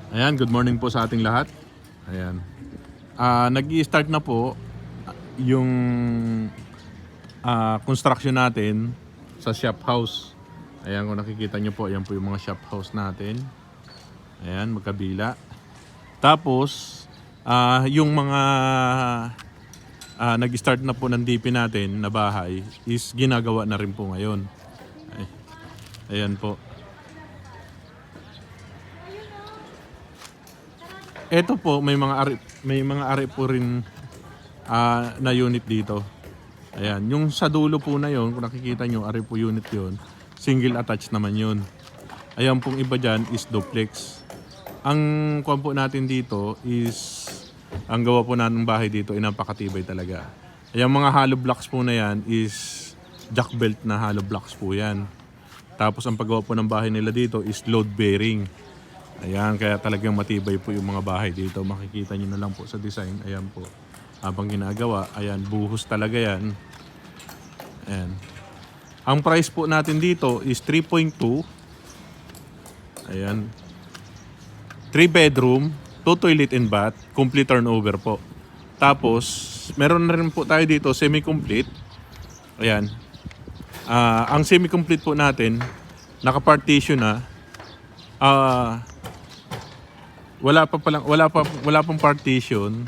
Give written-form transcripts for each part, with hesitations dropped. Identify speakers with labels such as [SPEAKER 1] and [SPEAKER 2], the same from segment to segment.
[SPEAKER 1] Ayan, good morning po sa ating lahat. Ayan. Nag-i-start na po yung construction natin sa shop house. Ayan, kung nakikita nyo po, ayan po yung mga shop house natin. Ayan, magkabila. Tapos, yung mga nag-start na po ng DP natin na bahay is ginagawa na rin po ngayon. Ayan po. Ito po, may mga ari po rin na unit dito. Ayan, yung sa dulo po na yon, kung nakikita nyo, ari po unit yon, single attached naman yun. Ayan pong iba dyan is duplex. Ang kuwan po natin dito is, ang gawa po natin ng bahay dito ay napakatibay talaga. Ayan mga hollow blocks po na yan is jack belt na hollow blocks po yan. Tapos ang paggawa po ng bahay nila dito is load bearing. Ayan, kaya talagang matibay po yung mga bahay dito. Makikita nyo na lang po sa design. Ayan po. Habang ginagawa, ayan, buhos talaga yan. Ayan. Ang price po natin dito is 3.2. Ayan. 3 bedroom, 2 toilet and bath, complete turnover po. Tapos, meron na rin po tayo dito, semi-complete. Ayan. Ang semi-complete po natin, naka-partition na. Wala pang partition.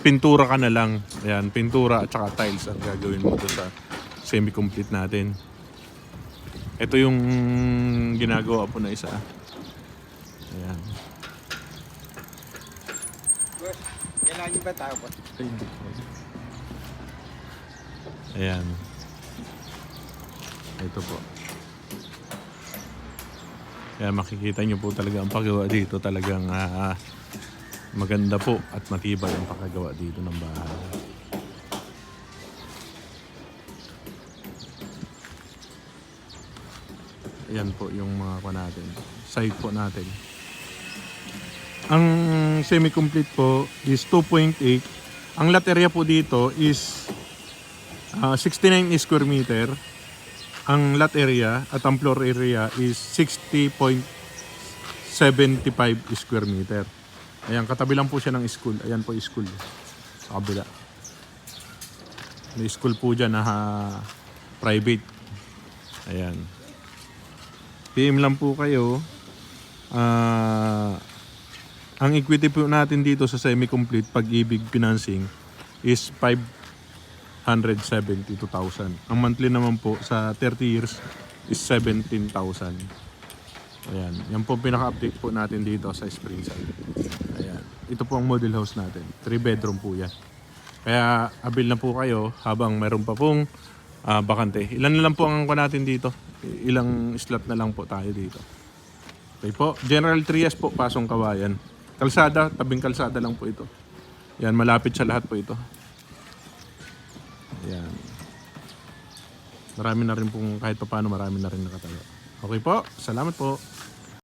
[SPEAKER 1] Pintura ka na lang. Ayan, pintura at saka tiles ang gagawin mo doon sa semi-complete natin. Ito yung ginagawa po na isa. Ayan.
[SPEAKER 2] Kailangan ba tayo po?
[SPEAKER 1] Ayan. Ito po. Kaya makikita nyo po talaga ang paggawa dito. Talagang maganda po at matibay ang paggawa dito ng bahay. Ayan po yung mga pa natin. Side po natin. Ang semi-complete po is 2.8. Ang lot area po dito is 69 square meter. Ang lot area at ang floor area is 60.75 square meter. Ayan, katabi lang po siya ng school. Ayan po yung school. Sa kabila. May school po dyan na private. Ayan. PM lang po kayo. Ang equity po natin dito sa semi-complete Pag-ibig financing is 572,000. Ang monthly naman po sa 30 years is 17,000. Ayan. Yan po pinaka-update po natin dito sa Springside. Ayan. Ito po ang model house natin. 3 bedroom po yan. Kaya avail na po kayo habang mayroon pa pong bakante. Ilan na lang po ang natin dito. Ilang slot na lang po tayo dito. Okay po. General Trias po, Pasong Kawayan. Kalsada, tabing kalsada lang po ito. Yan, malapit sa lahat po ito. Ayan. Marami na rin pong kahit pa paano marami na rin nakatayo. Okay po, salamat po.